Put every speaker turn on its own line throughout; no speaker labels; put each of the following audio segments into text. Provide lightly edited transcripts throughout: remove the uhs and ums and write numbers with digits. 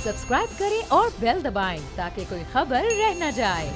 Subscribe करें और bell दबाएं ताकि कोई खबर रह न जाए।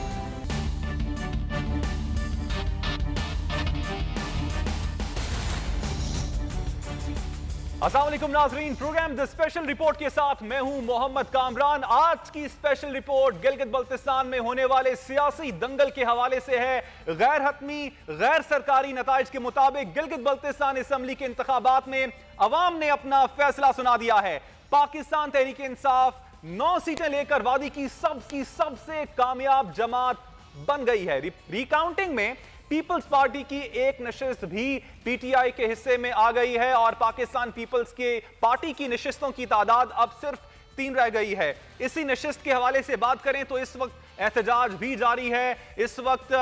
अस्सलाम वालेकुम नाज़रीन, प्रोग्राम द स्पेशल रिपोर्ट के साथ मैं हूं मोहम्मद कामरान। आज की स्पेशल रिपोर्ट गिलगित बल्तिस्तान में होने वाले सियासी दंगल के हवाले से है। गैर हतमी गैर सरकारी नताइज के मुताबिक गिलगित बल्तिस्तान असम्बली के इंतखाबात में अवाम ने अपना फैसला सुना दिया है। पाकिस्तान तहरीक इंसाफ 9 सीटें लेकर वादी की सबसे कामयाब जमात बन गई है। रिकाउंटिंग में पीपल्स पार्टी की एक नशिस्त भी पीटीआई के हिस्से में आ गई है और पाकिस्तान पीपल्स के पार्टी की नशिस्तों की तादाद अब सिर्फ 3 रह गई है। इसी नशिस्त के हवाले से बात करें तो इस वक्त एहतजाज भी जारी है। इस वक्त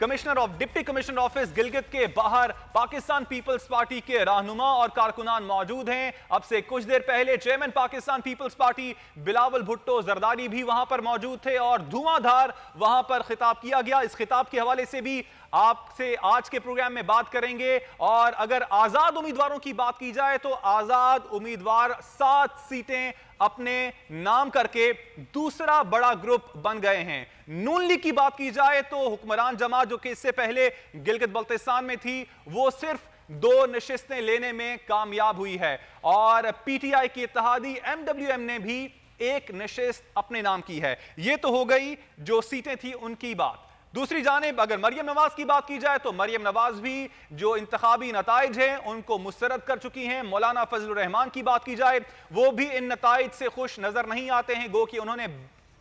डिप्टी कमिश्नर ऑफिस गिलगित के बाहर पाकिस्तान पीपल्स पार्टी के रहनुमा और कारकुनान मौजूद हैं। अब से कुछ देर पहले chairman Pakistan Peoples Party Bilawal Bhutto Zardari भी वहां पर मौजूद थे और धुआंधार वहां पर खिताब किया गया। इस खिताब के हवाले से भी आपसे आज के प्रोग्राम में बात करेंगे। और अगर आजाद उम्मीदवारों की बात की जाए तो आजाद उम्मीदवार 7 सीटें अपने नाम करके दूसरा बड़ा ग्रुप बन गए हैं। नून लीग की बात की जाए तो हुक्मरान जमात जो कि इससे पहले गिलगित बल्तिस्तान में थी वो सिर्फ 2 नशिस्तें लेने में कामयाब हुई है और पीटीआई की इत्तेहादी एमडब्ल्यूएम ने भी एक नशिस्त अपने नाम की है। यह तो हो गई जो सीटें थी उनकी बात। दूसरी जानिब अगर मरियम नवाज की बात की जाए तो मरियम नवाज भी जो इंतखाबी नताइज हैं उनको मुस्तरद कर चुकी हैं। मौलाना फजलुर रहमान की बात की जाए वो भी इन नताइज से खुश नजर नहीं आते हैं। गो कि उन्होंने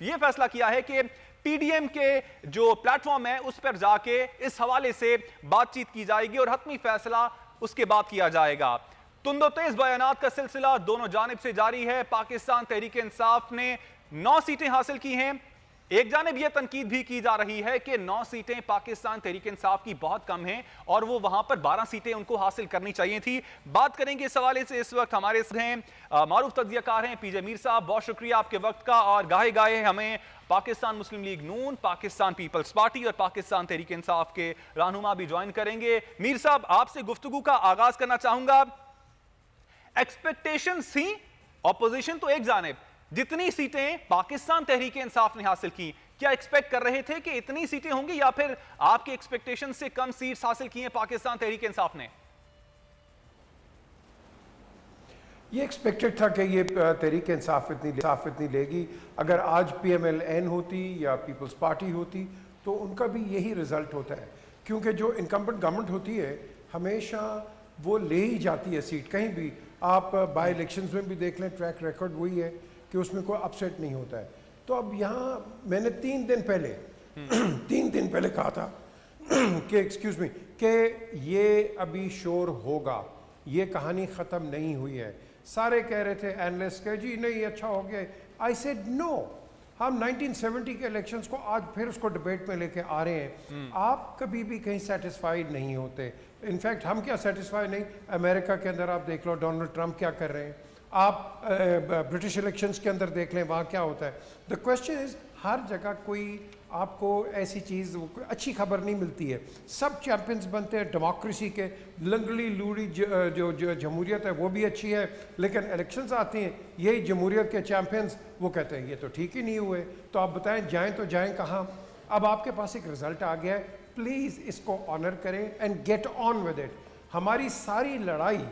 यह फैसला किया है कि पीडीएम के जो प्लेटफॉर्म है उस पर जाके इस हवाले से बातचीत की जाएगी और हतमी फैसला उसके बाद किया जाएगा। तुंदो तेज बयानात का सिलसिला दोनों जानिब से जारी है। पाकिस्तान तहरीक इंसाफ ने 9 सीटें हासिल की हैं। एक जानिब यह तनकीद भी की जा रही है कि 9 सीटें पाकिस्तान तहरीक इंसाफ की बहुत कम हैं और वो वहां पर 12 सीटें उनको हासिल करनी चाहिए थी। बात करेंगे इस हवाले से। इस वक्त हमारे हैं मारूफ तज्जियाकार हैं पीजे मीर साहब, बहुत शुक्रिया आपके वक्त का। और गाहे गाहे हमें पाकिस्तान मुस्लिम लीग नून, पाकिस्तान पीपल्स पार्टी और पाकिस्तान तहरीक इंसाफ के रहनुमा भी ज्वाइन करेंगे। मीर साहब, आपसे गुफ्तगू का आगाज करना चाहूंगा। एक्सपेक्टेशंस थी, ऑपोजिशन तो एक जानिब, जितनी सीटें पाकिस्तान तहरीक इंसाफ ने हासिल की, क्या एक्सपेक्ट कर रहे थे कि इतनी सीटें होंगी या फिर आपके एक्सपेक्टेशन से कम सीट्स हासिल की हैं पाकिस्तान तहरीक इंसाफ ने?
ये एक्सपेक्टेड था कि ये तहरीक इंसाफ इतनी लेगी। अगर आज पीएमएलएन होती या पीपल्स पार्टी होती तो उनका भी यही रिजल्ट होता है, क्योंकि जो इनकम्बेंट गवर्नमेंट होती है हमेशा वो ले ही जाती है सीट। कहीं भी आप बाई इलेक्शंस में भी देख लें, ट्रैक रिकॉर्ड वही है कि उसमें कोई अपसेट नहीं होता है। तो अब यहाँ मैंने 3 दिन पहले कहा था कि एक्सक्यूज मी कि ये अभी शोर होगा, ये कहानी ख़त्म नहीं हुई है। सारे कह रहे थे एनालिस्ट के जी नहीं अच्छा हो गया। आई सेड नो, हम 1970 के इलेक्शंस को आज फिर उसको डिबेट में लेके आ रहे हैं। आप कभी भी कहीं सेटिस्फाइड नहीं होते। इनफैक्ट हम क्या सेटिस्फाइड नहीं, अमेरिका के अंदर आप देख लो डोनाल्ड ट्रंप क्या कर रहे हैं, आप ब्रिटिश इलेक्शंस के अंदर देख लें वहाँ क्या होता है। द क्वेश्चन इज हर जगह कोई आपको ऐसी चीज़ अच्छी खबर नहीं मिलती है। सब चैंपियंस बनते हैं डेमोक्रेसी के, लंगड़ी लूड़ी जो जमहूरियत है वो भी अच्छी है, लेकिन इलेक्शंस आती हैं यही जमहूरियत के चैंपियंस वो कहते हैं ये तो ठीक ही नहीं हुए। तो आप बताएं जाएं तो जाएं कहाँ। अब आपके पास एक रिजल्ट आ गया है, प्लीज़ इसको ऑनर करें and get on with it. हमारी सारी लड़ाई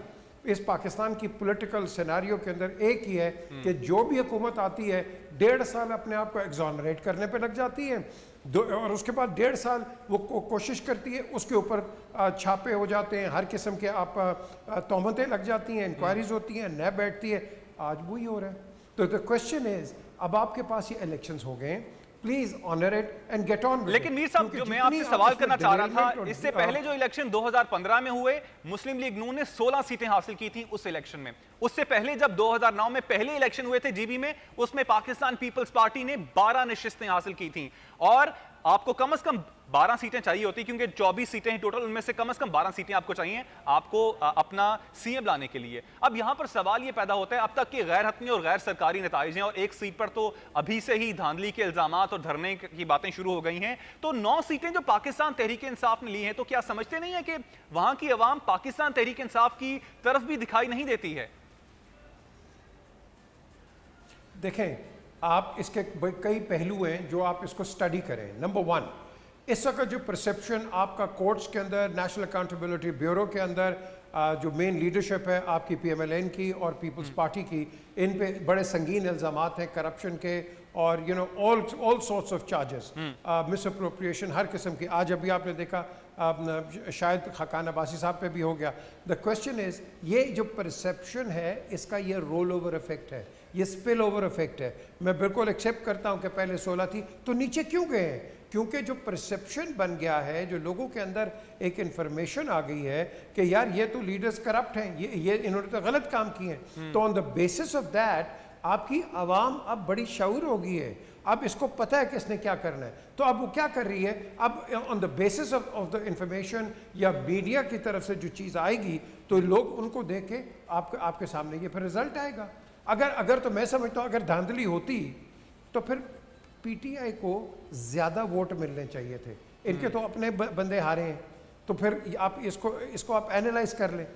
इस पाकिस्तान की पॉलिटिकल सिनेरियो के अंदर एक ही है कि जो भी हुकूमत आती है 1.5 साल अपने आप को एग्जॉनरेट करने पे लग जाती है और उसके बाद 1.5 साल वो कोशिश करती है, उसके ऊपर छापे हो जाते हैं, हर किस्म के आप तोहमतें लग जाती हैं, इंक्वायरीज होती हैं, न बैठती है। आज वही हो रहा है। तो द क्वेश्चन इज अब आपके पास ये इलेक्शंस हो गए, please honour it and get on.
लेकिन मीर साहब, जो मैं आपसे सवाल करना चाह रहा था, इससे पहले जो इलेक्शन 2015 में हुए, मुस्लिम लीग नून ने 16 सीटें हासिल की थी उस इलेक्शन में। उससे पहले जब 2009 में पहले इलेक्शन हुए थे जीबी में, उसमें पाकिस्तान पीपल्स पार्टी ने 12 नशिस्तें हासिल की थी और आपको कम से कम 12 सीटें चाहिए होती, क्योंकि 24 सीटें हैं टोटल, उनमें से कम 12 सीटें आपको चाहिए आपको अपना सीएम लाने के लिए। अब यहां पर सवाल यह पैदा होता है, अब तक के गैर हतमी और गैर सरकारी नताइज हैं और एक सीट पर तो अभी से ही धांधली के इल्जामात और धरने की बातें शुरू हो गई हैं। तो 9 सीटें जो पाकिस्तान तहरीक इंसाफ ने ली हैं, तो क्या समझते नहीं है कि वहां की अवाम पाकिस्तान तहरीक इंसाफ की तरफ भी दिखाई नहीं देती है?
देखें, आप इसके कई पहलू हैं जो आप इसको स्टडी करें। नंबर वन, इस वक्त जो परसेप्शन आपका कोर्ट्स के अंदर, नेशनल अकाउंटेबिलिटी ब्यूरो के अंदर, जो मेन लीडरशिप है आपकी PMLN की और पीपल्स पार्टी की, इन पे बड़े संगीन इल्ज़ामात हैं करप्शन के और all sorts of charges, misappropriation हर किस्म की। आज अभी आपने देखा शायद खाकान अब्बासी साहब पे भी हो गया। द क्वेश्चन इज, ये जो परसेप्शन है इसका ये रोल ओवर इफेक्ट है, ये स्पिल ओवर इफेक्ट है। मैं बिल्कुल एक्सेप्ट करता हूँ कि पहले 16 थी तो नीचे क्यों गए हैं? क्योंकि जो परसेप्शन बन गया है, जो लोगों के अंदर एक इंफॉर्मेशन आ गई है कि यार ये तो लीडर्स करप्ट हैं, ये इन्होंने तो गलत काम किए हैं, तो on the basis of that आपकी आवाम अब बड़ी शऊर हो गई है। अब इसको पता है कि इसने क्या करना है, तो अब वो क्या कर रही है, अब on the basis of the information या मीडिया की तरफ से जो चीज़ आएगी तो लोग उनको देख के आपके सामने ये फिर रिजल्ट आएगा। अगर तो मैं समझता हूँ अगर धांधली होती तो फिर PTI को ज़्यादा वोट मिलने चाहिए थे। इनके तो अपने बंदे हारे हैं, तो फिर आप इसको आप एनालाइज कर लें।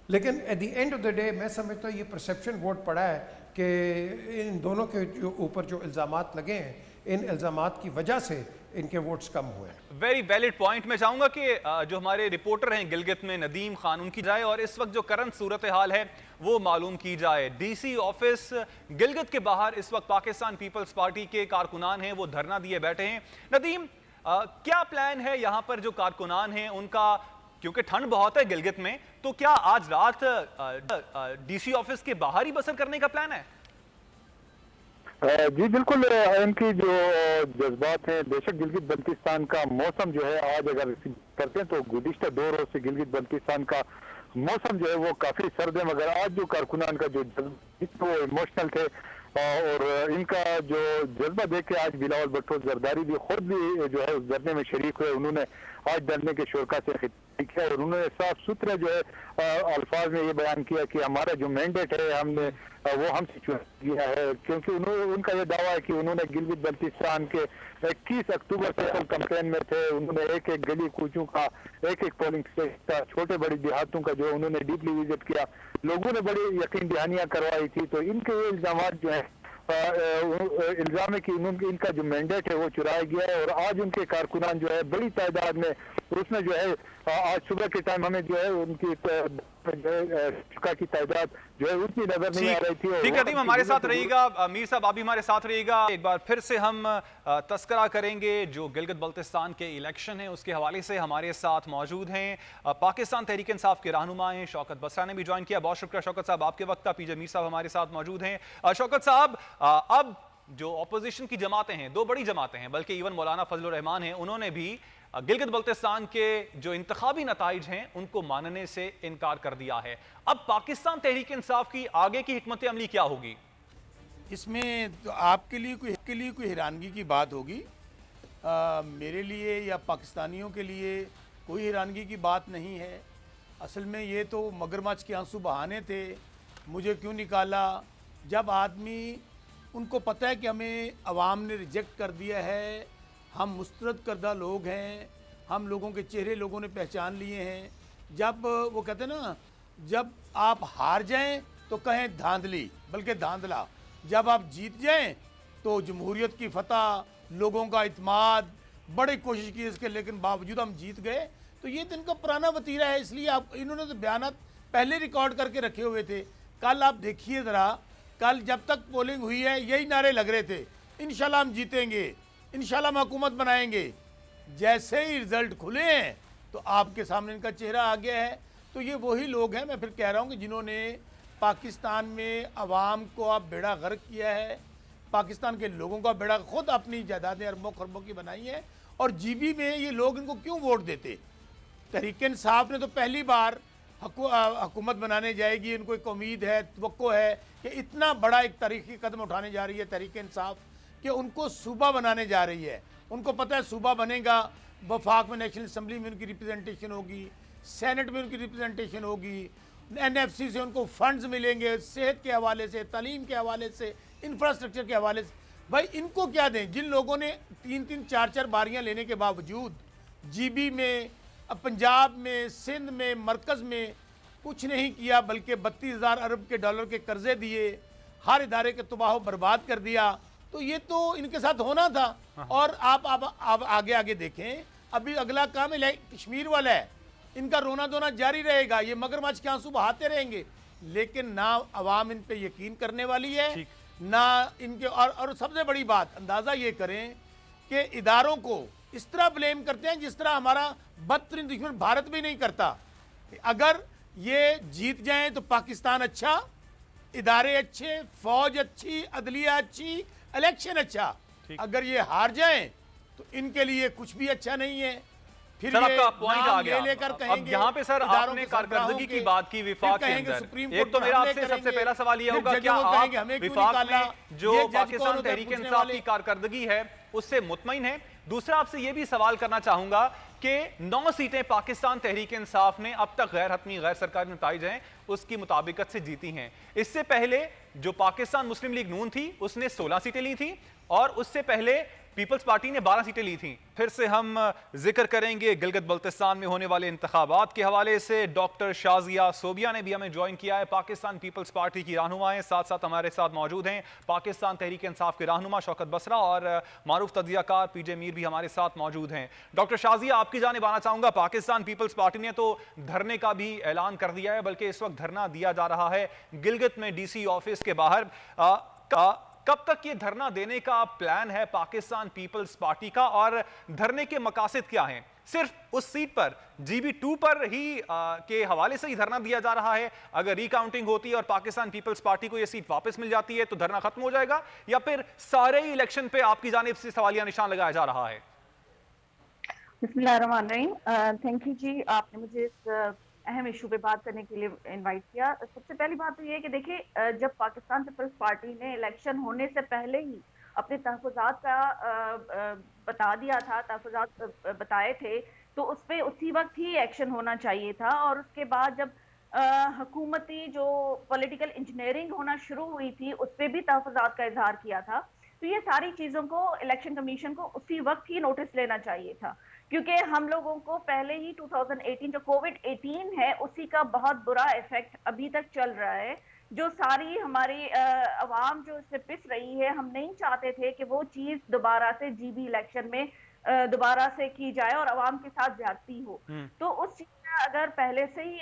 लेकिन at the end of the day मैं समझता हूँ ये परसेप्शन वोट पड़ा है कि इन दोनों के जो ऊपर जो इल्ज़ामात लगे हैं, इन इल्ज़ामात की वजह से इनके वोट्स कम हुए हैं।
Very valid point. मैं चाहूंगा कि जो हमारे रिपोर्टर हैं गिलगित में, नदीम खान, उनकी जाए और इस वक्त जो करंट सूरत हाल है वो मालूम की जाए। DC ऑफिस गिलगित के बाहर इस वक्त पाकिस्तान पीपल्स पार्टी के कारकुनान हैं, वो धरना दिए बैठे हैं। नदीम, क्या प्लान है यहाँ पर जो कारकुनान हैं उनका, क्योंकि ठंड बहुत है गिलगित में, तो क्या आज रात DC ऑफिस के बाहर ही बसर करने का प्लान है?
जी बिल्कुल, इनकी जो जज्बात हैं, बेशक गिलगित बल्तिस्तान का मौसम जो है आज अगर करते हैं तो गुज़िश्ता 2 रोज से गिलगित बल्तिस्तान का मौसम जो है वो काफी सर्द है, मगर आज जो कारकुनान का जो वो इमोशनल थे और इनका जो जज्बा देख के आज बिलावल भुट्टो जरदारी भी खुद भी जो है उस धरने में शरीक हुए। उन्होंने आज धरने के शुरा से खिताब किया और उन्होंने साफ सुथरा जो है अल्फाज में ये बयान किया कि हमारा जो मैंडेट है हमने वो हमसे चुना गया है, क्योंकि उनका ये दावा है कि उन्होंने गिलगित बल्तिस्तान के 21 अक्टूबर से कैंपेन में थे। उन्होंने एक एक गली कूचों का, एक एक पोलिंग स्टेशन का, छोटे बड़े देहातों का जो उन्होंने डीपली विजिट किया, लोगों ने बड़ी यकीन दहानियां करवाई थी। तो इनके ये इल्जाम जो है इल्जाम है कि इनका जो मैंडेट है वो चुराया गया है और आज उनके कारकुनान जो है बड़ी तादाद में, उसमें जो है आज सुबह के टाइम हमें जो है उनकी की तादाद जो है उतनी नजर नहीं आ रही थी।
ठीक है, हमारे साथ रहिएगा, मीर साहब आप भी हमारे साथ रहिएगा। एक बार फिर से हम तस्करा करेंगे जो गिलगित बल्तिस्तान के इलेक्शन है उसके हवाले से। हमारे साथ मौजूद हैं पाकिस्तान तहरीक इंसाफ के रहनुमा हैं शौकत बसरा ने भी ज्वाइन किया। बहुत शुक्रिया शौकत साहब आपके वक्त का। पीजे मीर साहब हमारे साथ मौजूद हैं। शौकत साहब, अब जो ऑपोजिशन की जमातें हैं, 2 बड़ी जमातें हैं, बल्कि इवन मौलाना फजलुर रहमान हैं, उन्होंने भी गिलगित बल्तिस्तान के जो इंतखाबी नताइज हैं उनको मानने से इनकार कर दिया है। अब पाकिस्तान तहरीक इंसाफ की आगे की हिकमत अमली क्या होगी?
इसमें तो आपके लिए कोई हैरानगी की बात होगी, मेरे लिए या पाकिस्तानियों के लिए कोई हैरानगी की बात नहीं है। असल में ये तो मगरमच्छ के आंसू बहाने थे, मुझे क्यों निकाला। जब आदमी, उनको पता है कि हमें अवाम ने रिजेक्ट कर दिया है, हम मुस्तरद करदा लोग हैं, हम लोगों के चेहरे लोगों ने पहचान लिए हैं। जब वो कहते हैं ना, जब आप हार जाएं तो कहें धांधली, बल्कि धांधला। जब आप जीत जाएं तो जमहूरियत की फतह, लोगों का इत्माद, बड़ी कोशिश की इसके, लेकिन बावजूद हम जीत गए। तो ये तो इनका पुराना वतीरा है, इसलिए आप, इन्होंने तो बयानात पहले रिकॉर्ड करके रखे हुए थे। कल आप देखिए ज़रा, कल जब तक पोलिंग हुई है यही नारे लग रहे थे, इंशाल्लाह हम जीतेंगे, इंशाल्लाह हम हुकूमत बनाएंगे। जैसे ही रिजल्ट खुले हैं तो आपके सामने इनका चेहरा आ गया है। तो ये वही लोग हैं, मैं फिर कह रहा हूँ कि जिन्होंने पाकिस्तान में अवाम को अब बेड़ा गर्क किया है, पाकिस्तान के लोगों का बेड़ा, खुद अपनी जायदादें अरबों खरबों की बनाई है। और GB में ये लोग इनको क्यों वोट देते? तहरीक इंसाफ ने तो पहली बार हुकूमत बनाने जाएगी, इनको एक उम्मीद है, तवक्को है कि इतना बड़ा एक तारीखी कदम उठाने जा रही है तहरीक इंसाफ कि उनको सूबा बनाने जा रही है। उनको पता है सूबा बनेगा, वफाक में नेशनल असम्बली में उनकी रिप्रेजेंटेशन होगी, सेनेट में उनकी रिप्रेजेंटेशन होगी, NFC से उनको फंड्स मिलेंगे, सेहत के हवाले से, तालीम के हवाले से, इंफ्रास्ट्रक्चर के हवाले से। भाई इनको क्या दें, जिन लोगों ने 3-3, 4-4 बारियां लेने के बावजूद GB में, पंजाब में, सिंध में, मरकज़ में कुछ नहीं किया, बल्कि 32,000 अरब के डॉलर के कर्जे दिए, हर इदारे के तबाह बर्बाद कर दिया। तो ये तो इनके साथ होना था। और आप आगे आगे देखें, अभी अगला काम कश्मीर वाला है, इनका रोना धोना जारी रहेगा, ये मगरमच्छ के आंसू बहाते रहेंगे, लेकिन ना अवाम इन पे यकीन करने वाली है ना इनके। और सबसे बड़ी बात, अंदाजा ये करें कि इदारों को इस तरह ब्लेम करते हैं जिस तरह हमारा बदतरीन दुश्मन भारत भी नहीं करता। अगर ये जीत जाएं तो पाकिस्तान अच्छा, इदारे अच्छे, फौज अच्छी, अदलिया अच्छी, इलेक्शन अच्छा। अगर ये हार जाएं तो इनके लिए कुछ भी अच्छा नहीं है। फिर
सर, आपका पॉइंट आ गया।
लेकर
अब यहाँ पे सर आपने कारकर्दगी की बात की विफाक के अंदर, एक तो मेरा आपसे सबसे पहला सवाल ये होगा, क्या आप विफाक में जो पाकिस्तान तहरीक इंसाफ की कारकर्दगी है उससे मुतमईन है? दूसरा आपसे ये भी सवाल करना चाहूंगा कि 9 सीटें पाकिस्तान तहरीक इंसाफ ने अब तक गैर हतमी गैर सरकारी नताइज हैं उसकी मुताबिकत से जीती हैं। इससे पहले जो पाकिस्तान मुस्लिम लीग नून थी उसने 16 सीटें ली थी और उससे पहले पीपल्स पार्टी ने 12 सीटें ली थीं। फिर से हम जिक्र करेंगे गिलगित बल्तिस्तान में होने वाले इंतखाबात के हवाले से। डॉक्टर शाजिया सोबिया ने भी हमें ज्वाइन किया है, पाकिस्तान पीपल्स पार्टी की रहनुमा हैं। साथ साथ हमारे साथ मौजूद हैं पाकिस्तान तहरीक इंसाफ के रहनुमा शौकत बसरा और मारूफ तजियाकार पीजे मीर भी हमारे साथ मौजूद हैं। डॉक्टर शाजिया, आपकी जानिब आना चाहूंगा। पाकिस्तान पीपल्स पार्टी ने तो धरने का भी ऐलान कर दिया है, बल्कि इस वक्त धरना दिया जा रहा है गिलगित में DC ऑफिस के बाहर। कब तक ये धरना देने का प्लान है पाकिस्तान पीपल्स पार्टी का और धरने के मकासद क्या हैं? सिर्फ उस सीट पर GB2 पर ही के हवाले से ही धरना दिया जा रहा है? अगर रिकाउंटिंग होती है और पाकिस्तान पीपल्स पार्टी को ये सीट वापस मिल जाती है तो धरना खत्म हो जाएगा, या फिर सारे ही इलेक्शन पे आपकी जानिब से सवालिया निशान लगाया जा रहा है?
बिस्मिल्लाहिर्रहमानिर्रहीम। थैंक यू जी, आपने मुझे इस अहम इशू पे बात करने के लिए इनवाइट किया। सबसे पहली बात तो ये है कि देखिए, जब पाकिस्तान पीपल्स पार्टी ने इलेक्शन होने से पहले ही अपने तहफ़्फ़ुज़ात का बता दिया था, तहफ़्फ़ुज़ात बताए थे, तो उस पर उसी वक्त ही एक्शन होना चाहिए था। और उसके बाद जब हुकूमती जो पॉलिटिकल इंजीनियरिंग होना शुरू हुई थी उस पर भी तहफ़्फ़ुज़ात का इजहार किया था। तो ये सारी चीज़ों को इलेक्शन कमीशन को उसी वक्त ही नोटिस लेना चाहिए था, क्योंकि हम लोगों को पहले ही 2018 जो कोविड-18 है उसी का बहुत बुरा इफेक्ट अभी तक चल रहा है। जो सारी हमारी अवाम जो इससे पिस रही है, हम नहीं चाहते थे कि वो चीज़ दोबारा से GB इलेक्शन में दोबारा से की जाए और अवाम के साथ ज्यादती हो। तो उस चीज़ का अगर पहले से ही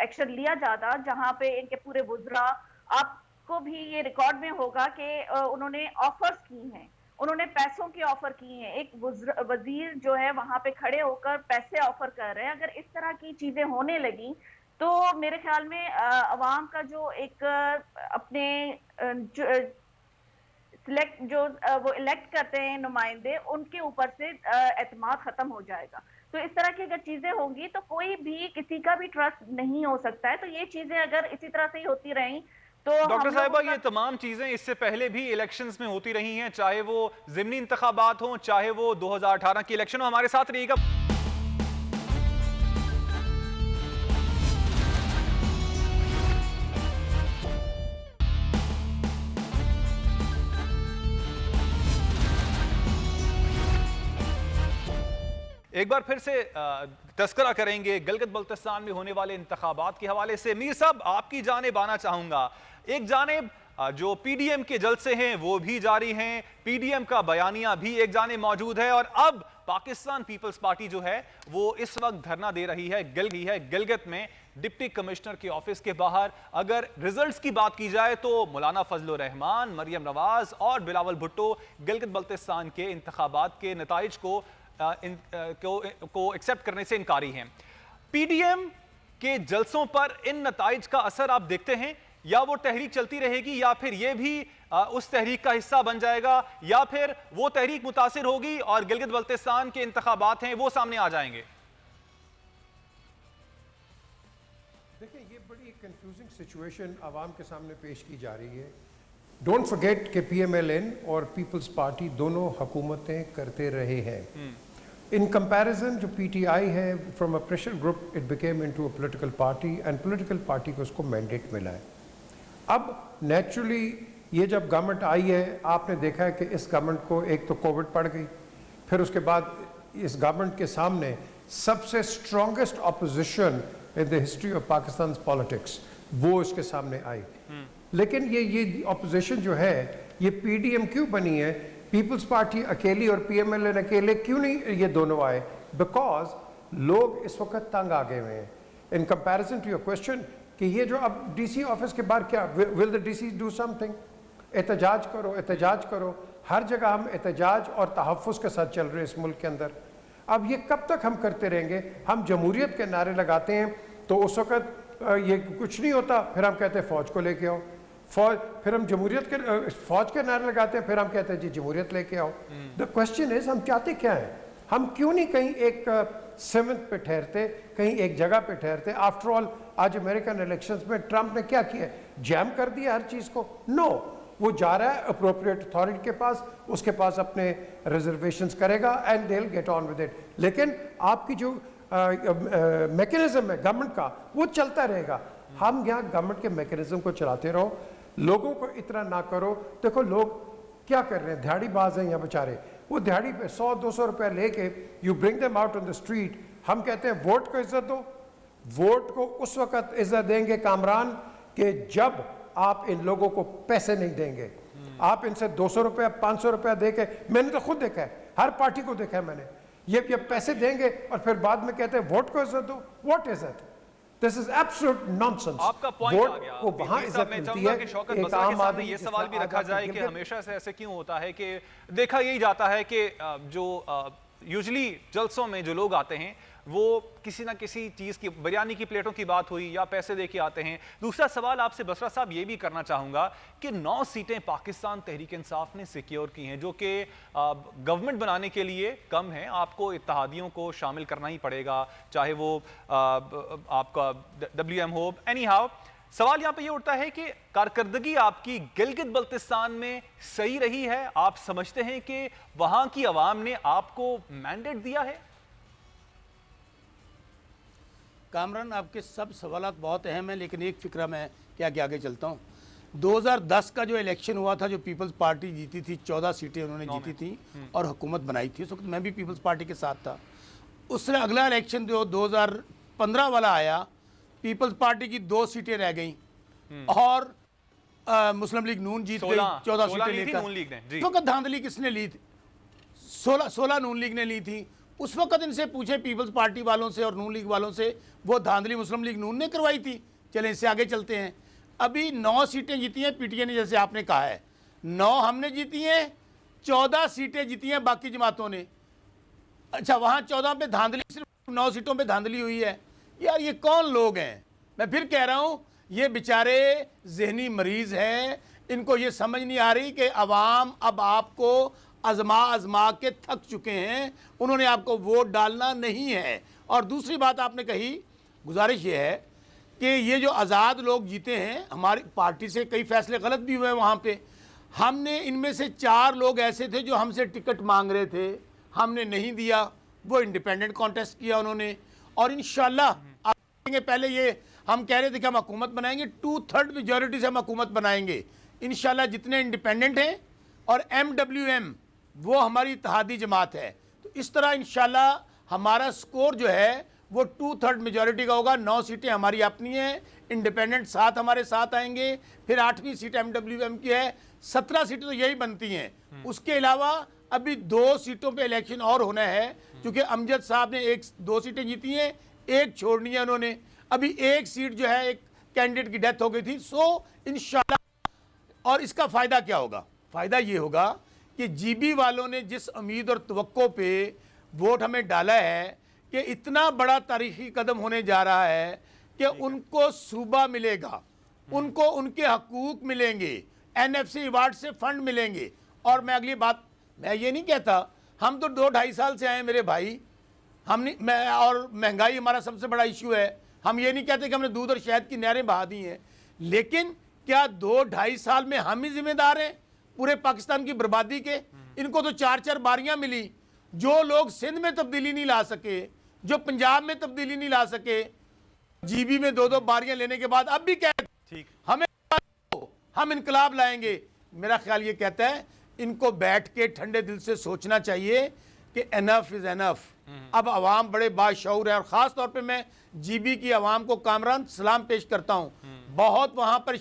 एक्शन लिया जाता, जहाँ पे इनके पूरे वुज़रा, आपको भी ये रिकॉर्ड में होगा कि उन्होंने ऑफर्स की हैं, उन्होंने पैसों की ऑफर की हैं। एक वजीर जो है वहां पे खड़े होकर पैसे ऑफर कर रहे हैं। अगर इस तरह की चीजें होने लगी तो मेरे ख्याल में अवाम का जो एक अपने सिलेक्ट जो वो इलेक्ट करते हैं नुमाइंदे, उनके ऊपर से एतमाद खत्म हो जाएगा। तो इस तरह की अगर चीजें होंगी तो कोई भी किसी का भी ट्रस्ट नहीं हो सकता है। तो ये चीजें अगर इसी तरह से ही होती रहीं तो
डॉक्टर साहिबा, ये तमाम चीजें इससे पहले भी इलेक्शंस में होती रही हैं, चाहे वो ज़िमनी इंतखाबात हों, चाहे वो 2018 की इलेक्शन हो। हमारे साथ रहिएगा। एक बार फिर से तस्करा करेंगे गिलगित बल्तिस्तान में होने वाले इंतखाबात के हवाले से। मीर साहब, आपकी जानिब आना चाहूंगा। एक जानिब जो PDM के जलसे हैं वो भी जारी हैं, PDM का बयानिया भी एक जानिब मौजूद है, और अब पाकिस्तान पीपल्स पार्टी जो है वो इस वक्त धरना दे रही है गिलगित में डिप्टी कमिश्नर के ऑफिस के बाहर। अगर रिजल्ट्स की बात की जाए तो मौलाना फजलुर रहमान, मरियम नवाज और बिलावल भुट्टो गिलगित बल्तिस्तान के इंतखाबात के नताइज को एक्सेप्ट करने से इनकारी हैं। PDM के जलसों पर इन नताइज का असर आप देखते हैं, या वो तहरीक चलती रहेगी, या फिर ये भी उस तहरीक का हिस्सा बन जाएगा, या फिर वो तहरीक मुतासिर होगी और गिलगित बल्तिस्तान के इंतखाबात हैं वो सामने आ जाएंगे?
देखिए, ये बड़ी कंफ्यूजिंग सिचुएशन आवाम के सामने पेश की जा रही है। डोंट फॉरगेट कि PMLN और पीपल्स पार्टी दोनों हुकूमतें करते रहे हैं। इन कंपैरिजन जो PTI है, from a pressure group it became into a political party, and political party को उसको मैंडेट मिला है। अब नेचुरली ये जब गवर्नमेंट आई है, आपने देखा है कि इस गवर्नमेंट को एक तो कोविड पड़ गई, फिर उसके बाद इस गवर्नमेंट के सामने सबसे strongest opposition in the history of Pakistan politics वो इसके सामने आई। लेकिन ये ऑपोजिशन जो है ये पीडीएम क्यों बनी है, पीपल्स पार्टी अकेली और पीएमएल अकेले क्यों नहीं ये दोनों आए? बिकॉज लोग इस वक्त तंग आ गए हुए हैं। In comparison to your question कि ये जो अब डीसी ऑफिस के बाहर क्या will the DC do something? एहतजाज करो, एहतजाज करो। हर जगह हम एहतजाज और तहफ़्फ़ुज़ के साथ चल रहे हैं इस मुल्क के अंदर। अब ये कब तक हम करते रहेंगे? हम जमहूरियत के नारे लगाते हैं तो उस वक्त ये कुछ नहीं होता, फिर हम कहते हैं फ़ौज को लेके आओ, फौज, फिर हम जमहूरियत के फ़ौज के नारे लगाते हैं, फिर हम कहते हैं जी जमहूरियत लेके आओ। द क्वेश्चन इज़ हम चाहते क्या हैं? हम क्यों नहीं कहीं एक सेवंथ पे ठहरते, कहीं एक जगह पे ठहरते? आफ्टर ऑल आज अमेरिकन इलेक्शंस में ट्रंप ने क्या किया? जैम कर दिया हर चीज़ को। नो, वो जा रहा है अप्रोप्रिएट अथॉरिटी के पास, उसके पास अपने रिजर्वेशंस करेगा and they will get on with it. लेकिन आपकी जो मैकेनिज्म है गवर्नमेंट का, वो चलता रहेगा। हम यहाँ गवर्नमेंट के मैकेनिज्म को चलाते रहो, लोगों को इतना ना करो। देखो लोग क्या कर रहे हैं, दिहाड़ीबाज हैं यहाँ बेचारे, वो दिहाड़ी पे 100-200 रुपया लेके you bring them out on the street. हम कहते हैं वोट को इज्जत दो। वोट को उस वक्त इज्जत देंगे कामरान कि जब आप इन लोगों को पैसे नहीं देंगे। आप इनसे 200 रुपया 500 रुपया दे के, मैंने तो खुद देखा है, हर पार्टी को देखा है मैंने, ये पैसे देंगे और फिर बाद में कहते हैं वोट को इज्जत दो। What is it? This is absolute nonsense.
आपका पॉइंट आ गया।
वो वहां इज्जत मिलती है।
शौकत बसरा के सामने ये सवाल भी रखा जाए कि हमेशा से ऐसे क्यों होता है कि देखा यही जाता है कि जो यूजुअली जलसों में जो लोग आते हैं वो किसी ना किसी चीज़ की, बिरयानी की प्लेटों की बात हुई या पैसे दे के आते हैं। दूसरा सवाल आपसे बसरा साहब ये भी करना चाहूँगा कि 9 सीटें पाकिस्तान तहरीक इंसाफ ने सिक्योर की हैं, जो कि गवर्नमेंट बनाने के लिए कम है। आपको इत्तेहादियों को शामिल करना ही पड़ेगा, चाहे वो आपका WM हो। एनी हाउ, सवाल यहाँ पे ये उठता है कि कारकर्दगी आपकी गिलगित बल्तिस्तान में सही रही है? आप समझते हैं कि वहाँ की आवाम ने आपको मैंडेट दिया है?
कामरान, आपके सब सवालात बहुत अहम हैं, लेकिन एक फिक्रा मैं क्या कि आगे चलता हूँ। 2010 का जो इलेक्शन हुआ था, जो पीपल्स पार्टी जीती थी, 14 सीटें उन्होंने जीती थी और हुकूमत बनाई थी। उस वक्त मैं भी पीपल्स पार्टी के साथ था। उससे अगला इलेक्शन जो 2015 वाला आया, पीपल्स पार्टी की 2 सीटें रह गई और मुस्लिम लीग नून जीत गई 14 सीटें लेकर। तो धांधली किसने ली थी? 16 नून लीग ने ली थी। उस वक्त इनसे पूछे पीपल्स पार्टी वालों से और नून लीग वालों से, वो धांधली मुस्लिम लीग नून ने करवाई थी। चलें इससे आगे चलते हैं। अभी 9 सीटें जीती हैं पीटीए ने, जैसे आपने कहा है 9 हमने जीती हैं, 14 सीटें जीती हैं बाकी जमातों ने। अच्छा, वहाँ 14 पे धांधली, सिर्फ 9 सीटों पे धांधली हुई है। यार ये कौन लोग हैं? मैं फिर कह रहा हूँ, ये बेचारे जहनी मरीज हैं। इनको ये समझ नहीं आ रही कि अवाम अब आपको आजमा के थक चुके हैं, उन्होंने आपको वोट डालना नहीं है। और दूसरी बात आपने कही, गुजारिश ये है कि ये जो आज़ाद लोग जीते हैं, हमारी पार्टी से कई फैसले गलत भी हुए वहाँ पे। हमने इनमें से 4 लोग ऐसे थे जो हमसे टिकट मांग रहे थे, हमने नहीं दिया, वो इंडिपेंडेंट कॉन्टेस्ट किया उन्होंने। और इंशाल्लाह पहले ये हम कह रहे थे कि हम हुकूमत बनाएंगे, 2/3 मेजॉरिटी से हम हुकूमत बनाएंगे इंशाल्लाह। जितने इंडिपेंडेंट हैं और MWM वो हमारी इत्तेहादी जमात है, तो इस तरह इंशाल्लाह हमारा स्कोर जो है वो 2/3 मेजॉरिटी का होगा। 9 सीटें हमारी अपनी हैं, इंडिपेंडेंट 7 हमारे साथ आएंगे, फिर 8वीं सीट MWM की है। 17 सीटें तो यही बनती हैं। उसके अलावा अभी 2 सीटों पे इलेक्शन और होना है, क्योंकि अमजद साहब ने 2 सीटें जीती हैं, 1 छोड़नी है उन्होंने। अभी 1 सीट जो है एक कैंडिडेट की डेथ हो गई थी। सो इंशाल्लाह, और इसका फ़ायदा क्या होगा? फ़ायदा ये होगा कि जीबी वालों ने जिस उम्मीद और तवक्को पे वोट हमें डाला है कि इतना बड़ा तारीखी कदम होने जा रहा है कि उनको सूबा मिलेगा, उनको उनके हकूक मिलेंगे, NFC अवार्ड से फंड मिलेंगे। और मैं अगली बात, मैं ये नहीं कहता, हम तो 2-2.5 साल से आए मेरे भाई, हम नहीं, मैं और महंगाई हमारा सबसे बड़ा इशू है। हम ये नहीं कहते कि हमने दूध और शहद की नहरें बहा दी हैं, लेकिन क्या 2-2.5 साल में हम ही जिम्मेदार हैं पूरे पाकिस्तान की बर्बादी के? इनको तो 4-4 बारियां मिली। जो लोग सिंध में तब्दीली नहीं ला सके, जो पंजाब में तब्दीली नहीं ला सके, जीबी में 2-2 बारियां लेने के बाद अब भी कहते हमें हम इनकलाब लाएंगे। मेरा ख्याल ये कहता है इनको बैठ के ठंडे दिल से सोचना चाहिए कि एनफ इज एनफ। अब अवाम बड़े बाशऊर है, और ख़ास तौर पे मैं जीबी की अवाम को कामरान सलाम पेश करता हूँ। बहुत वहाँ पर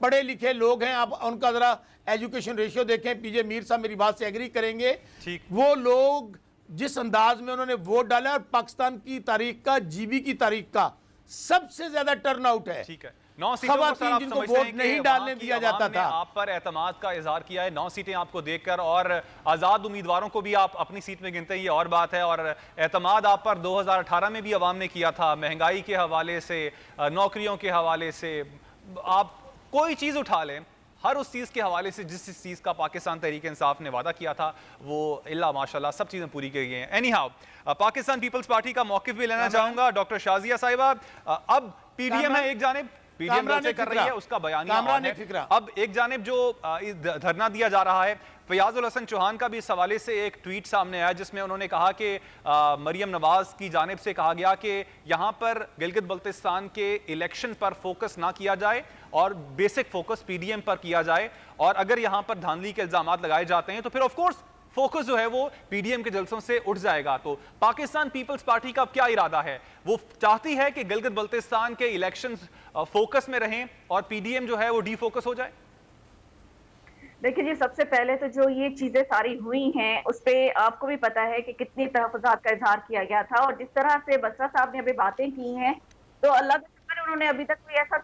पढ़े लिखे लोग हैं, आप उनका ज़रा एजुकेशन रेशियो देखें, पीजे मीर साहब मेरी बात से एग्री करेंगे।
ठीक।
वो लोग जिस अंदाज में उन्होंने वोट डाला और पाकिस्तान की तारीख का, जीबी की तारीख का सबसे ज्यादा टर्नआउट है।
ठीक है, 9 सीटों को सर आप
जिनको
समझते हैं
वोट
कि
नहीं डालने दिया जाता था,
आप पर एतमाद का इजहार किया है 9 सीटें आपको देखकर, और आज़ाद उम्मीदवारों को भी आप अपनी सीट में गिनते हैं, ये और बात है। और एतमाद आप पर 2018 में भी अवाम ने किया था, महंगाई के हवाले से, नौकरियों के हवाले से, आप कोई चीज़ उठा लें, हर उस चीज़ के हवाले से जिस चीज़ का पाकिस्तान तहरीक इंसाफ ने वादा किया था वो इल्ला माशाल्लाह सब चीज़ें पूरी की गई हैं। Anyhow, Pakistan Peoples Party का मौक़िफ़ भी लेना चाहूँगा डॉक्टर शाजिया साहिबा। अब पीडीएम है एक जानिब, पीडीएम जलसे कर रही है, उसका बयानिया है। अब एक जानिब जो धरना दिया जा रहा है, फयाजुल हसन चौहान का भी इस हवाले से एक ट्वीट सामने आया जिसमें उन्होंने कहा कि मरियम नवाज की जानिब से कहा गया कि यहाँ पर गिलगित बल्तिस्तान के इलेक्शन पर फोकस ना किया जाए और बेसिक फोकस पीडीएम पर किया जाए, और अगर यहाँ पर धांधली के इल्जाम लगाए जाते हैं तो फिर ऑफ कोर्स फोकस जो है वो पीडीएम के जलसों से उठ जाएगा। तो पाकिस्तान पीपल्स पार्टी का क्या इरादा है? वो चाहती है कि गिलगित बल्तिस्तान के इलेक्शंस फोकस में रहें और पीडीएम जो है वो डीफोकस हो जाए?
देखिए जी, सबसे पहले तो जो ये चीजें सारी हुई हैं उस पे आपको भी पता है कि कितनी तहफ़्फ़ुज़ात का इजहार किया गया था, और जिस तरह से बसरा साहब ने अभी बातें की हैं तो अल्लाह का शुक्र है उन्होंने अभी तक कोई ऐसा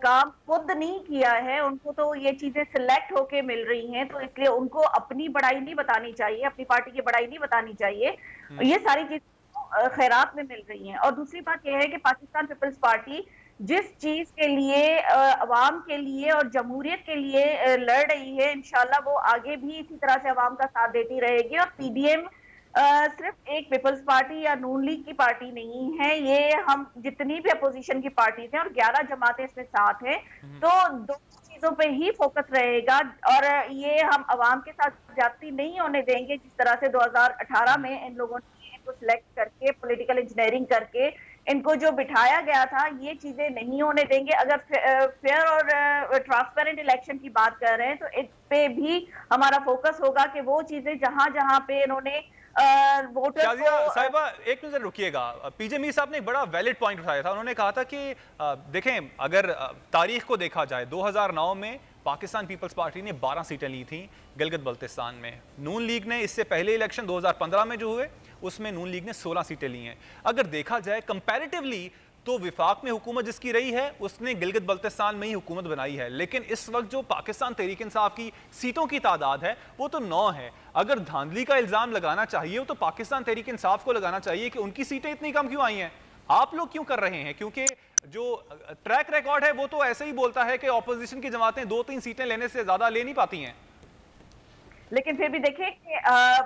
काम खुद नहीं किया है। उनको तो ये चीजें सिलेक्ट होके मिल रही हैं, तो इसलिए उनको अपनी बड़ाई नहीं बतानी चाहिए, अपनी पार्टी की बड़ाई नहीं बतानी चाहिए। ये सारी चीजें खैरात में मिल रही हैं। और दूसरी बात यह है कि पाकिस्तान पीपल्स पार्टी जिस चीज के लिए अवाम के लिए और जमहूरियत के लिए लड़ रही है, इंशाल्लाह वो आगे भी इसी तरह से अवाम का साथ देती रहेगी। और पीडीएम सिर्फ एक पीपल्स पार्टी या नून लीग की पार्टी नहीं है, ये हम जितनी भी अपोजिशन की पार्टीज हैं और 11 जमातें इसमें साथ हैं, तो दो चीजों पे ही फोकस रहेगा। और ये हम अवाम के साथ जाती नहीं होने देंगे जिस तरह से 2018 में इन लोगों ने इनको सिलेक्ट करके पॉलिटिकल इंजीनियरिंग करके इनको जो बिठाया गया था, ये चीजें नहीं होने देंगे। अगर फेयर और ट्रांसपेरेंट इलेक्शन की बात कर रहे हैं तो इस पे भी हमारा फोकस होगा कि वो चीजें जहां जहां पे इन्होंने वोटर को
साहिबा एक नजर रुकिएगा, पीजे मीर साहब ने एक बड़ा वैलिड पॉइंट उठाया था। उन्होंने कहा था कि देखें, अगर तारीख को देखा जाए 2009 में पाकिस्तान पीपल्स पार्टी ने 12 सीटें ली थी गिलगित बल्तिस्तान में, नून लीग ने इससे पहले इलेक्शन 2015 में जो हुए उसमें नून लीग ने 16 सीटें ली हैं। अगर देखा जाए कंपैरेटिवली तो विफाक में हुकूमत जिसकी रही है उसने गिलगित बल्तिस्तान में ही हुकूमत बनाई है, लेकिन इस वक्त जो पाकिस्तान तहरीक इंसाफ की सीटों की तादाद है वो तो 9 है। अगर धांधली का इल्ज़ाम लगाना चाहिए तो पाकिस्तान तहरीक इंसाफ को लगाना चाहिए कि उनकी सीटें इतनी कम क्यों आई हैं, आप लोग क्यों कर रहे हैं? क्योंकि जो ट्रैक रिकॉर्ड है वो तो ऐसे ही बोलता है कि ऑपोजिशन की जमातें 2-3 सीटें लेने से ज्यादा ले नहीं पाती हैं।
लेकिन फिर भी देखिए कि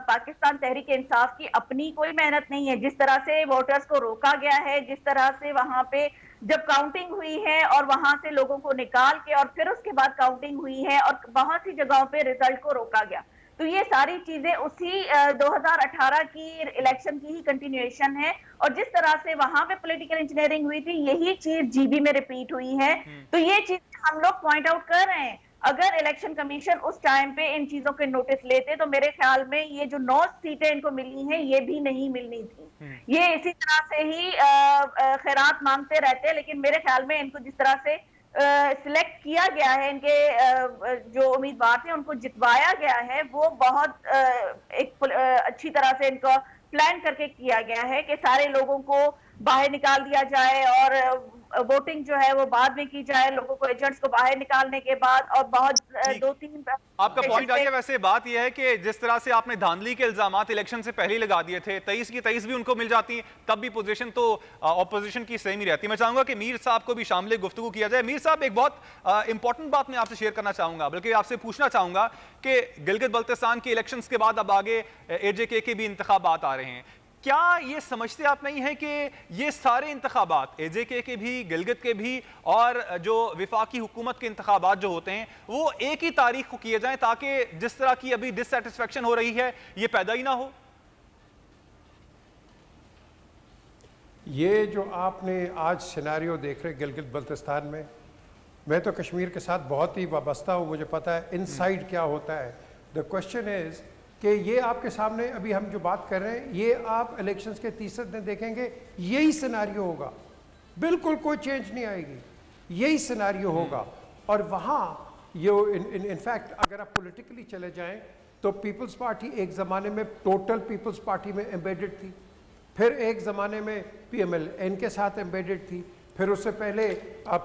पाकिस्तान तहरीक इंसाफ की अपनी कोई मेहनत नहीं है। जिस तरह से वोटर्स को रोका गया है, जिस तरह से वहां पे जब काउंटिंग हुई है और वहां से लोगों को निकाल के और फिर उसके बाद काउंटिंग हुई है और बहुत सी जगहों पे रिजल्ट को रोका गया, तो ये सारी चीजें उसी 2018 की इलेक्शन की ही कंटिन्यूएशन है। और जिस तरह से वहां पे पॉलिटिकल इंजीनियरिंग हुई थी, यही चीज जीबी में रिपीट हुई है। तो ये चीज हम लोग पॉइंट आउट कर रहे हैं। अगर इलेक्शन कमीशन उस टाइम पे इन चीजों के नोटिस लेते तो मेरे ख्याल में ये जो 9 सीटें इनको मिली हैं ये भी नहीं मिलनी थी। ये इसी तरह से ही खैरात मांगते रहते, लेकिन मेरे ख्याल में इनको जिस तरह से सिलेक्ट किया गया है, इनके जो उम्मीदवार थे उनको जितवाया गया है, वो बहुत एक अच्छी तरह से इनको प्लान करके किया गया है कि सारे लोगों को बाहर निकाल दिया जाए और वोटिंग जो है वो बाद में की जाए, लोगों को एजेंट्स को बाहर निकालने के बाद। और बहुत 2-3
आपका पॉइंट आ गया। वैसे बात यह है कि जिस तरह से आपने धांधली के इल्जामात इलेक्शन से पहले ही लगा दिए थे, 23 की 23 भी उनको मिल जाती, तब भी पोजीशन तो ऑपोजिशन की सेम ही रहती। मैं चाहूंगा कि मीर साहब को भी शामिल गुफ्तगू किया जाए। मीर साहब, एक बहुत इंपॉर्टेंट बात मैं आपसे शेयर करना चाहूंगा, बल्कि आपसे पूछना चाहूंगा कि गिलगित बल्तिस्तान के इलेक्शन के बाद अब आगे AJK के भी इंतखाबात आ रहे हैं, क्या ये समझते आप नहीं है कि ये सारे इंतखाबात AJK के भी, गिलगित के भी और जो विफाकी हुकूमत के इंतखाबात जो होते हैं वो एक ही तारीख को किए जाएं ताकि जिस तरह की अभी डिससैटिस्फैक्शन हो रही है ये पैदा ही ना हो?
ये जो आपने आज सिनेरियो देख रहे गिलगित बल्तिस्तान में, मैं तो कश्मीर के साथ बहुत ही वाबस्ता हूँ, मुझे पता है इनसाइड क्या होता है। द क्वेश्चन इज़ कि ये आपके सामने अभी हम जो बात कर रहे हैं, ये आप इलेक्शंस के 30 दिन देखेंगे यही सिनेरियो होगा, बिल्कुल कोई चेंज नहीं आएगी, यही सिनेरियो होगा। और वहाँ ये इनफैक्ट अगर आप पॉलिटिकली चले जाएं तो पीपल्स पार्टी एक ज़माने में टोटल पीपल्स पार्टी में एम्बेडेड थी, फिर एक ज़माने में PMLN के साथ एम्बेडेड थी, फिर उससे पहले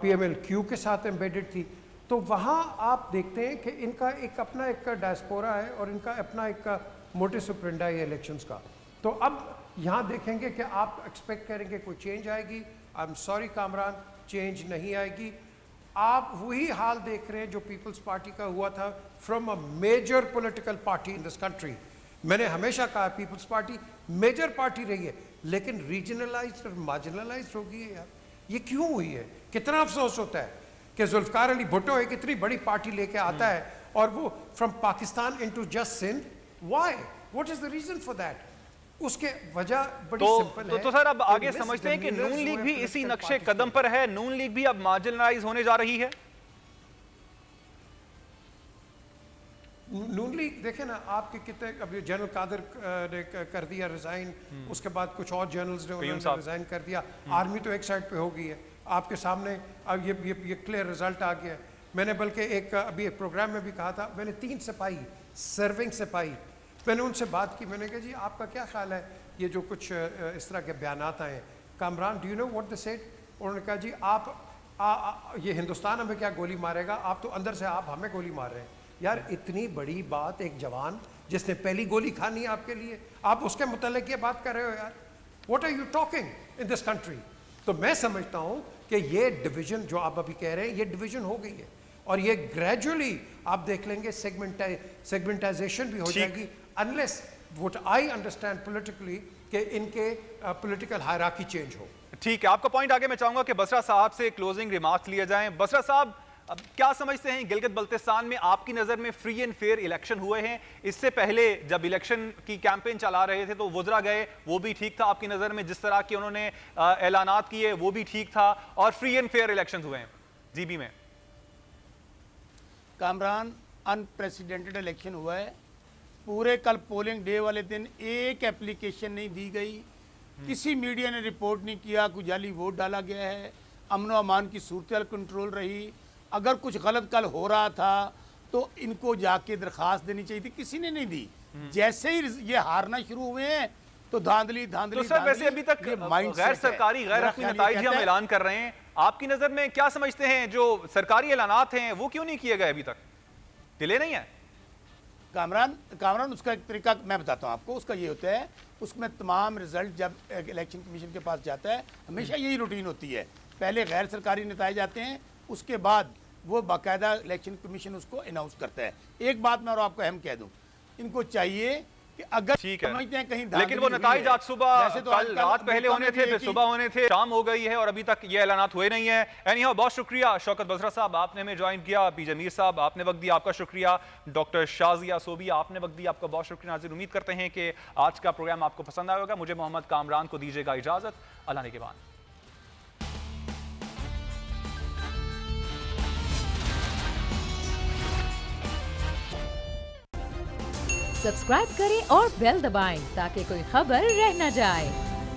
PMLQ के साथ एम्बेडेड थी। तो वहाँ आप देखते हैं कि इनका एक अपना एक डायस्पोरा है और इनका अपना एक मोटिव ऑपरेंडी है इलेक्शंस का। तो अब यहाँ देखेंगे कि आप एक्सपेक्ट करेंगे कोई चेंज आएगी। I am sorry Kamran, change नहीं आएगी। आप वही हाल देख रहे हैं जो पीपल्स पार्टी का हुआ था from a major political party in this country. मैंने हमेशा कहा पीपल्स पार्टी मेजर पार्टी रही है, लेकिन रीजनलाइज्ड और मार्जिनलाइज्ड हो गई है यार। ये क्यों हुई है? कितना अफसोस होता है कि जुल्फकार अली भुट्टो एक इतनी बड़ी पार्टी लेके आता है और वो from Pakistan into just Sindh. Why? What is the reason for that? उसके वजह बड़ी सिंपल है।
तो सर अब आगे समझते हैं कि नून लीग भी इसी नक्शे कदम पर है, नून लीग भी अब मार्जिनलाइज होने जा रही है।
नून लीग देखे ना आपके कितने, अभी जनरल कादर ने कर दिया रिजाइन, उसके बाद कुछ और जनरल्स ने उन्होंने रिजाइन कर दिया। आर्मी तो एक साइड पे हो गई है आपके सामने। अब ये क्लियर रिजल्ट आ गया। मैंने बल्कि एक अभी एक प्रोग्राम में भी कहा था, मैंने 3 सिपाही सर्विंग सिपाही, मैंने उनसे बात की। मैंने कहा जी आपका क्या ख्याल है ये जो कुछ इस तरह के बयानात आए हैं, Kamran do you know what they said? उन्होंने कहा जी आप ये हिंदुस्तान हमें क्या गोली मारेगा, आप तो अंदर से आप हमें गोली मार रहे हैं। यार इतनी बड़ी बात, एक जवान जिसने पहली गोली खानी है आपके लिए, आप उसके मुतालिक ये बात कर रहे हो यार। What are you talking in this country? तो मैं समझता हूँ कि ये डिवीजन जो आप अभी कह रहे हैं, ये डिवीजन हो गई है और ये ग्रेजुअली आप देख लेंगे सेगमेंटाइजेशन भी हो जाएगी, unless what I understand politically कि इनके पॉलिटिकल हायरार्की चेंज हो।
ठीक है, आपका पॉइंट आगे मैं चाहूंगा कि बसरा साहब से क्लोजिंग रिमार्क्स लिए जाएं। बसरा साहब, अब क्या समझते हैं गिलगित बल्तिस्तान में आपकी नज़र में फ्री एंड फेयर इलेक्शन हुए हैं? इससे पहले जब इलेक्शन की कैंपेन चला रहे थे तो वुज़रा गए, वो भी ठीक था आपकी नज़र में? जिस तरह के उन्होंने ऐलानात किए वो भी ठीक था, और फ्री एंड फेयर इलेक्शन हुए हैं जीबी में?
कामरान, अनप्रेसिडेंटेड इलेक्शन हुआ है। पूरे कल पोलिंग डे वाले दिन एक एप्लीकेशन नहीं दी गई, किसी मीडिया ने रिपोर्ट नहीं किया कोई जाली वोट डाला गया है। अमन अमान की सूरत कंट्रोल रही। अगर कुछ गलत कल हो रहा था तो इनको जाके दरखास्त देनी चाहिए थी, किसी ने नहीं दी। जैसे ही ये हारना शुरू हुए हैं तो धांधली धांधली।
तो सर वैसे अभी तक गैर सरकारी गैर रस्मी नताइज हम ऐलान कर रहे हैं, आपकी नजर में क्या समझते हैं जो सरकारी ऐलानात हैं वो क्यों नहीं किए गए अभी तक? डिले नहीं है?
कामरान उसका एक तरीका मैं बताता हूँ आपको। उसका ये होता है, उसमें तमाम रिजल्ट जब इलेक्शन कमीशन के पास जाता है हमेशा यही रूटीन होती है, पहले गैर सरकारी नताइज आते हैं, उसके बाद वो बाकायदा इलेक्शन कमीशन उसको अनाउंस करता है। एक बात मैं और आपको अहम कह दूं, इनको चाहिए कि अगर समझते हैं कहीं,
लेकिन वो नताइज आज सुबह, कल रात पहले होने थे, फिर सुबह होने थे, शाम हो गई है और अभी तक ये ऐलानात हुए नहीं है। एनीहाउ, बहुत शुक्रिया शौकत बसरा साहब, आपने हमें ज्वाइन किया। पी जमीर साहब, आपने वक्त दिया, आपका शुक्रिया। डॉक्टर शाजिया सोबी, आपने वक्त दिया, आपका बहुत शुक्रिया। नाज़रीन, उम्मीद करते हैं कि आज का प्रोग्राम आपको पसंद आया होगा। मुझे मोहम्मद कामरान को दीजिएगा इजाजत। अल्लाह के बाद
सब्सक्राइब करें और बेल दबाएं ताकि कोई खबर रह न जाए।